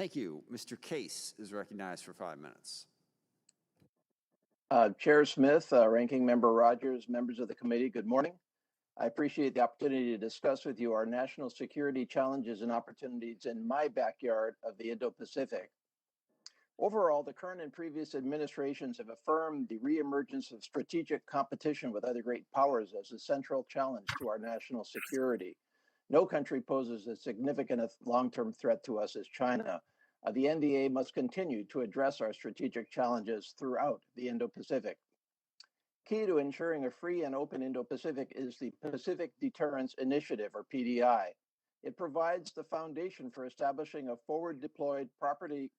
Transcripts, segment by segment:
Thank you. Mr. Case is recognized for 5 minutes. Chair Smith, Ranking Member Rogers, members of the committee, good morning. I appreciate the opportunity to discuss with you our national security challenges and opportunities in my backyard of the Indo-Pacific. Overall, the current and previous administrations have affirmed the reemergence of strategic competition with other great powers as a central challenge to our national security. No country poses a significant long-term threat to us as China. The NDA must continue to address our strategic challenges throughout the Indo-Pacific. Key to ensuring a free and open Indo-Pacific is the Pacific Deterrence Initiative, or PDI. It provides the foundation for establishing a forward-deployed, properly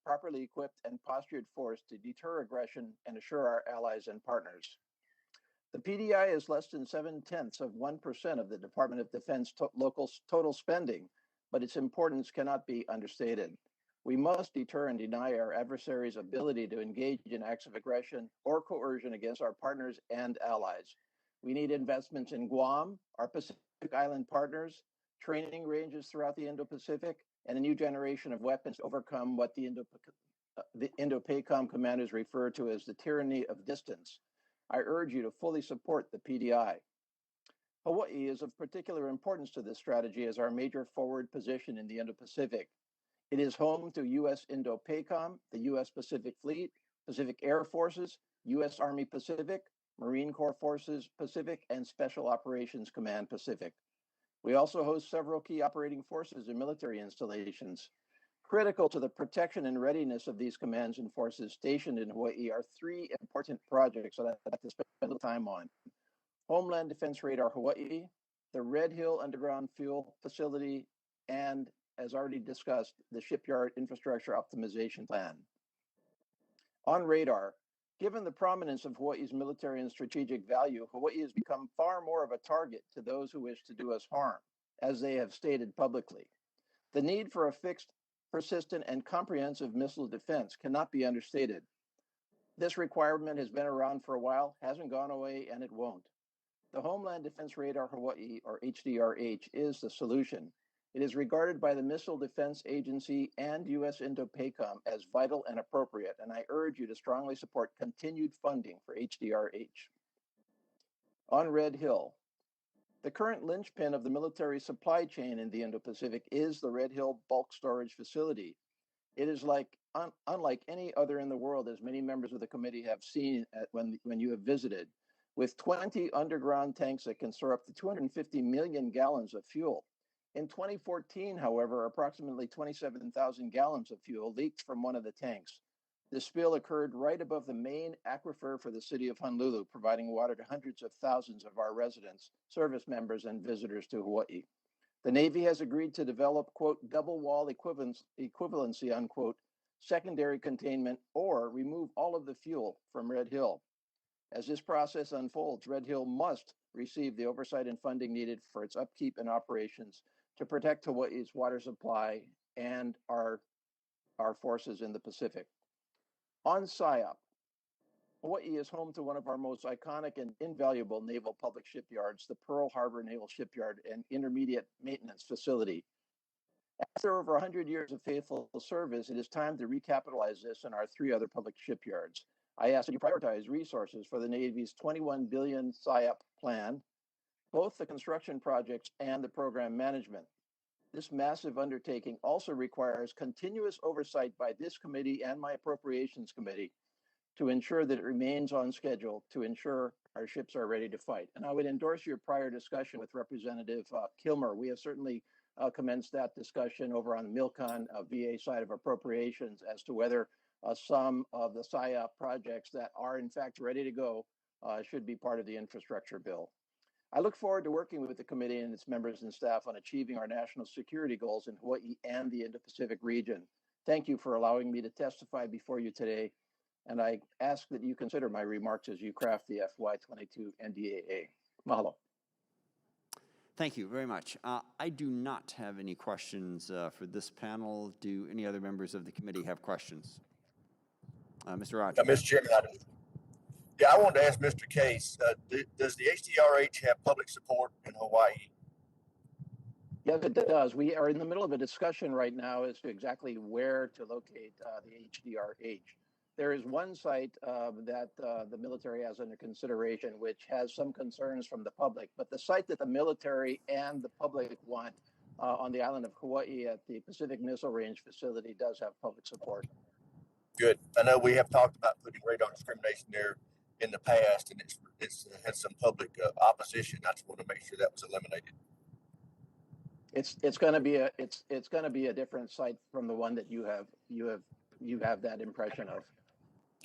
equipped and postured force to deter aggression and assure our allies and partners. The PDI is less than 0.7% of the Department of Defense local total spending, but its importance cannot be understated. We must deter and deny our adversaries' ability to engage in acts of aggression or coercion against our partners and allies. We need investments in Guam, our Pacific Island partners, training ranges throughout the Indo-Pacific, and a new generation of weapons to overcome what the Indo-PACOM commanders refer to as the tyranny of distance. I urge you to fully support the PDI. Hawaii is of particular importance to this strategy as our major forward position in the Indo-Pacific. It is home to U.S. Indo-PACOM, the U.S. Pacific Fleet, Pacific Air Forces, U.S. Army Pacific, Marine Corps Forces Pacific, and Special Operations Command Pacific. We also host several key operating forces and military installations. Critical to the protection and readiness of these commands and forces stationed in Hawaii are 3 important projects that I'd like to spend a little time on. Homeland Defense Radar Hawaii, the Red Hill Underground Fuel Facility, and, as already discussed, the Shipyard Infrastructure Optimization Plan. On radar, given the prominence of Hawaii's military and strategic value, Hawaii has become far more of a target to those who wish to do us harm, as they have stated publicly. The need for a fixed, persistent, and comprehensive missile defense cannot be understated. This requirement has been around for a while, hasn't gone away, and it won't. The Homeland Defense Radar Hawaii, or HDRH, is the solution. It is regarded by the Missile Defense Agency and U.S. Indo-PACOM as vital and appropriate, and I urge you to strongly support continued funding for HDRH. On Red Hill, the current linchpin of the military supply chain in the Indo-Pacific is the Red Hill Bulk Storage Facility. It is unlike any other in the world, as many members of the committee have seen when you have visited, with 20 underground tanks that can store up to 250 million gallons of fuel. In 2014, however, approximately 27,000 gallons of fuel leaked from one of the tanks. The spill occurred right above the main aquifer for the city of Honolulu, providing water to hundreds of thousands of our residents, service members, and visitors to Hawaii. The Navy has agreed to develop, quote, double wall equivalency, unquote, secondary containment, or remove all of the fuel from Red Hill. As this process unfolds, Red Hill must receive the oversight and funding needed for its upkeep and operations to protect Hawaii's water supply and our forces in the Pacific. On SIOP, Hawaii is home to one of our most iconic and invaluable naval public shipyards, the Pearl Harbor Naval Shipyard and Intermediate Maintenance Facility. After over 100 years of faithful service, it is time to recapitalize this and our 3 other public shipyards. I ask that you prioritize resources for the Navy's $21 billion SIOP plan, both the construction projects and the program management. This massive undertaking also requires continuous oversight by this committee and my Appropriations Committee to ensure that it remains on schedule, to ensure our ships are ready to fight. And I would endorse your prior discussion with Representative Kilmer. We have certainly commenced that discussion over on the MILCON VA side of appropriations as to whether some of the SIOP projects that are in fact ready to go should be part of the infrastructure bill. I look forward to working with the committee and its members and staff on achieving our national security goals in Hawaii and the Indo-Pacific region. Thank you for allowing me to testify before you today, and I ask that you consider my remarks as you craft the FY22 NDAA. Mahalo. Thank you very much. I do not have any questions for this panel. Do any other members of the committee have questions? Mr. Rogers. Mr. Chairman, I do. Yeah, I wanted to ask Mr. Case, does the HDRH have public support in Hawaii? Yes, it does. We are in the middle of a discussion right now as to exactly where to locate the HDRH. There is one site that the military has under consideration, which has some concerns from the public. But the site that the military and the public want on the island of Kauai at the Pacific Missile Range facility does have public support. Good. I know we have talked about putting radar discrimination there in the past, and it's had some public opposition. I just want to make sure that was eliminated. It's going to be a different site from the one that you have that impression of.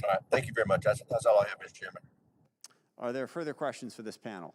All right. Thank you very much. That's all I have, Mr. Chairman. Are there further questions for this panel?